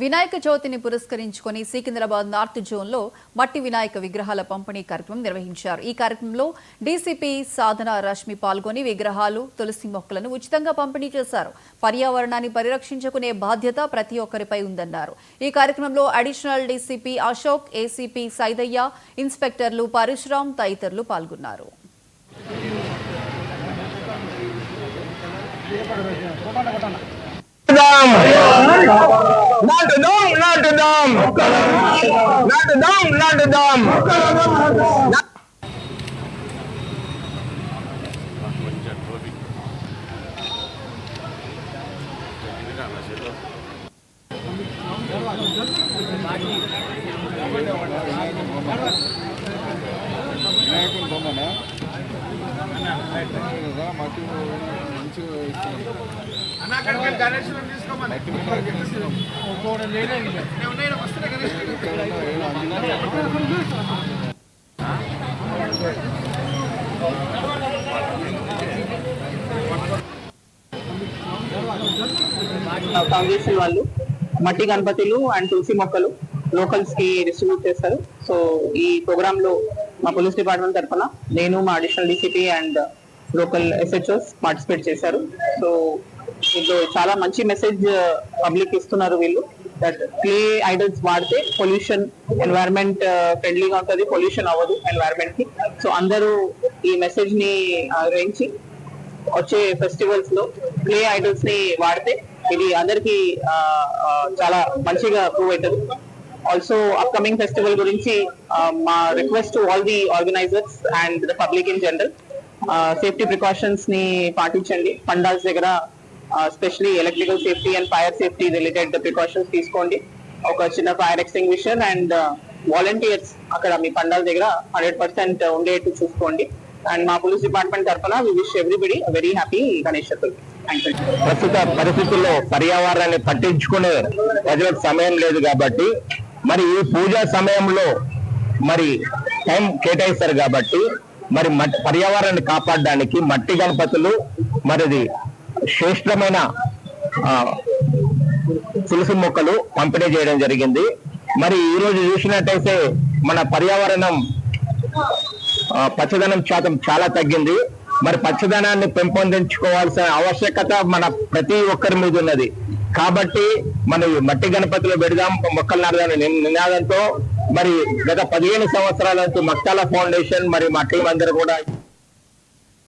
వినాయక చవితిని పురస్కరించుకొని సికింద్రాబాద్ నార్త్ జోన్లో మట్టి వినాయక విగ్రహాల పంపిణీ కార్యక్రమం నిర్వహించారు. ఈ కార్యక్రమంలో డీసీపీ సాధన రష్మి పాల్గొని విగ్రహాలు, తులసి మొక్కలను ఉచితంగా పంపిణీ చేశారు. పర్యావరణాన్ని పరిరక్షించుకునే బాధ్యత ప్రతి ఒక్కరిపై ఉందన్నారు. ఈ కార్యక్రమంలో additional DCP Ashok, ACP Saidaiah, ఇన్స్పెక్టర్లు పరశురాం తదితరులు పాల్గొన్నారు. ఫౌండేషన్ వాళ్ళు మట్టి గణపతులు అండ్ తులసి మొక్కలు లోకల్స్ కి డిస్ట్రిబ్యూట్ చేస్తారు. సో ఈ ప్రోగ్రామ్ లో మా పోలీస్ డిపార్ట్మెంట్ తరఫున నేను, మా additional DCP and local SHOs participate చేశారు. సో ఇది చాలా మంచి మెసేజ్ పబ్లిక్ ఇస్తున్నారు వీళ్ళు. దట్ క్లే ఐడల్స్ వాడితే పొల్యూషన్, ఎన్వైరన్మెంట్ ఫ్రెండ్లీగా ఉంటుంది, పొల్యూషన్ అవ్వదు ఎన్వైరన్మెంట్ కి. సో అందరూ ఈ మెసేజ్ ని గ్రహించి వచ్చే ఫెస్టివల్స్ లో క్లే ఐడల్స్ ని వాడితే ఇది అందరికి చాలా మంచిగా ప్రూవ్ అవుతుంది. ఆల్సో అప్కమింగ్ ఫెస్టివల్ గురించి మా request to all the organisers and the public in general, safety precautions ని పాటించండి. పండాల్స్ దగ్గర especially electrical safety and fire safety related precautions తీసుకోండి. ఒక చిన్న ఫైర్ ఎక్స్టింగ్విషర్ అండ్ వాలంటీర్స్ అక్కడ మీ పండాల దగ్గర 100% ఉండేట్టు చూసుకోండి. అండ్ మా పోలీస్ డిపార్ట్మెంట్ తరఫున we wish everybody very happy Ganesh Chaturthi. ప్రస్తుత పరిస్థితుల్లో పర్యావరణాన్ని పట్టించుకునే ప్రజలకు సమయం లేదు కాబట్టి మరి ఈ పూజా సమయంలో మరి టైం కేటాయిస్తారు కాబట్టి మరి పర్యావరణాన్ని కాపాడడానికి మట్టి గణపతులు మరిది శ్రేష్టమైన తులసి మొక్కలు పంపిణీ చేయడం జరిగింది. మరి ఈ రోజు చూసినట్టయితే మన పర్యావరణం పచ్చదనం శాతం చాలా తగ్గింది. మరి పచ్చదనాన్ని పెంపొందించుకోవాల్సిన ఆవశ్యకత మన ప్రతి ఒక్కరి మీద ఉన్నది. కాబట్టి మనం మట్టి గణపతిలో పెడదాం, మొక్కలు నాడదాం నినాదంతో మరి గత 15 సంవత్సరాల నుంచి మక్తాల ఫౌండేషన్ మరి మా టీం అందరూ కూడా